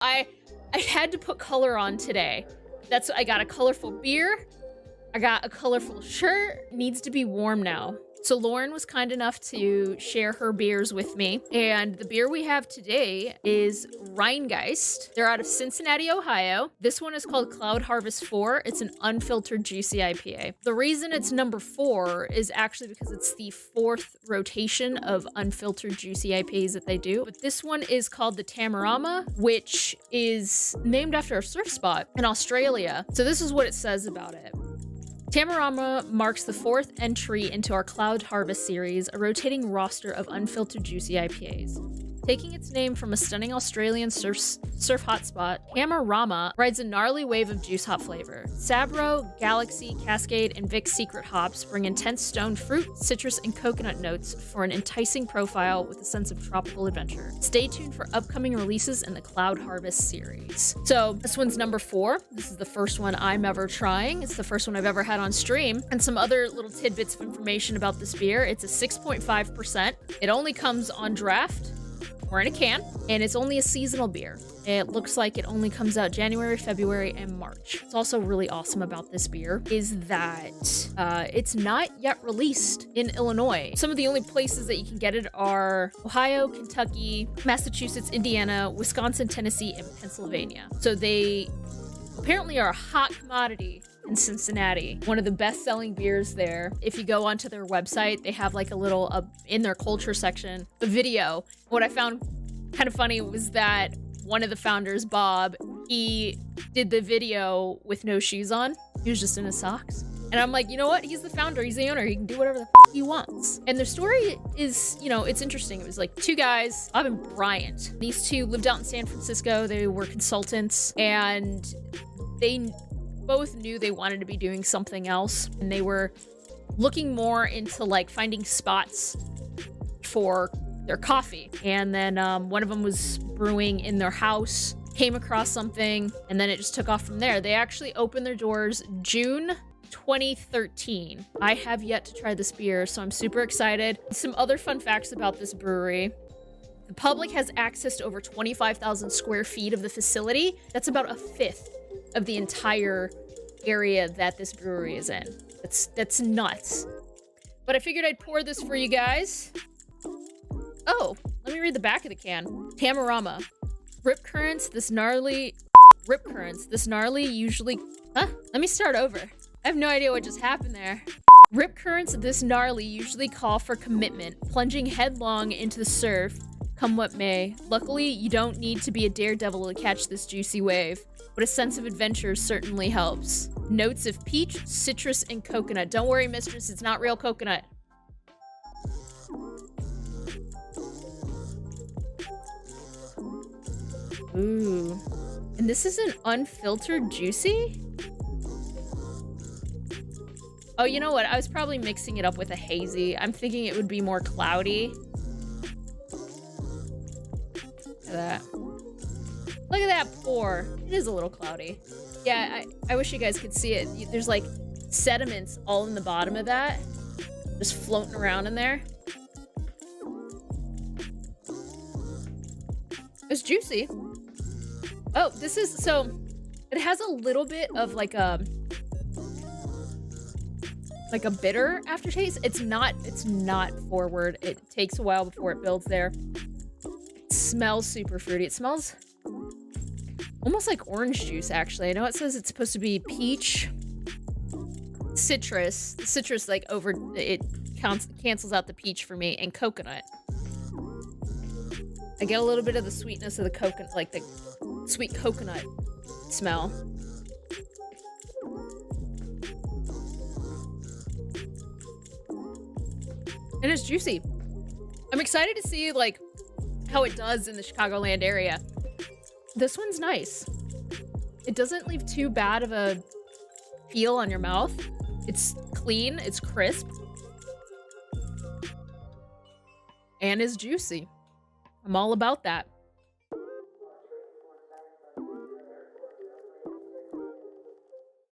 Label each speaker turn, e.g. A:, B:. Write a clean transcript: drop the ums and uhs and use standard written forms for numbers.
A: I had to put color on today. I got a colorful beer. I got a colorful shirt. Needs to be warm now. So Lauren was kind enough to share her beers with me. And the beer we have today is Rhinegeist. They're out of Cincinnati, Ohio. This one is called Cloud Harvest 4. It's an unfiltered juicy IPA. The reason it's number 4 is actually because it's the 4th rotation of unfiltered juicy IPAs that they do. But this one is called the Tamarama, which is named after a surf spot in Australia. So this is what it says about it. Tamarama marks the 4th entry into our Cloud Harvest series, a rotating roster of unfiltered juicy IPAs. Taking its name from a stunning Australian surf hotspot, Tamarama rides a gnarly wave of juice hop flavor. Sabro, Galaxy, Cascade, and Vic's secret hops bring intense stone fruit, citrus, and coconut notes for an enticing profile with a sense of tropical adventure. Stay tuned for upcoming releases in the Cloud Harvest series. So this one's number 4. This is the first one I'm ever trying. It's the first one I've ever had on stream. And some other little tidbits of information about this beer. It's a 6.5%. It only comes on draft or in a can, and it's only a seasonal beer. It looks like it only comes out January, February, and March. What's also really awesome about this beer is that it's not yet released in Illinois. Some of the only places that you can get it are Ohio, Kentucky, Massachusetts, Indiana, Wisconsin, Tennessee, and Pennsylvania. So they apparently are a hot commodity in Cincinnati. One of the best-selling beers there. If you go onto their website, they have like a little, in their culture section, a video. What I found kind of funny was that one of the founders, Bob, he did the video with no shoes on. He was just in his socks. And I'm like, you know what? He's the founder. He's the owner. He can do whatever the fuck he wants. And their story is, it's interesting. It was like 2 guys, Bob and Bryant. These 2 lived out in San Francisco. They were consultants, and they both knew they wanted to be doing something else, and they were looking more into like finding spots for their coffee. And then one of them was brewing in their house, came across something, and then it just took off from there. They actually opened their doors June 2013. I have yet to try this beer, so I'm super excited. Some other fun facts about this brewery. The public has access to over 25,000 square feet of the facility. That's about a 1/5 of the entire area that this brewery is in. That's nuts. But I figured I'd pour this for you guys. Oh, let me read the back of the can. Tamarama. Rip currents, this gnarly usually... Let me start over. I have no idea what just happened there. Rip currents this gnarly usually call for commitment, plunging headlong into the surf, come what may. Luckily, you don't need to be a daredevil to catch this juicy wave, but a sense of adventure certainly helps. Notes of peach, citrus, and coconut. Don't worry, mistress, it's not real coconut. Ooh. And this is an unfiltered juicy? Oh, you know what? I was probably mixing it up with a hazy. I'm thinking it would be more cloudy. Look at that. Look at that pour. It is a little cloudy. Yeah, I wish you guys could see it. There's like sediments all in the bottom of that. Just floating around in there. It's juicy. Oh, this is, so it has a little bit of like a bitter aftertaste. It's not forward. It takes a while before it builds there. It smells super fruity. It smells almost like orange juice, actually. I know it says it's supposed to be peach, citrus. The citrus, like, cancels out the peach for me, and coconut. I get a little bit of the sweetness of the coconut, like the sweet coconut smell. And it's juicy. I'm excited to see, like, how it does in the Chicagoland area. This one's nice. It doesn't leave too bad of a feel on your mouth. It's clean, it's crisp, and it's juicy. I'm all about that.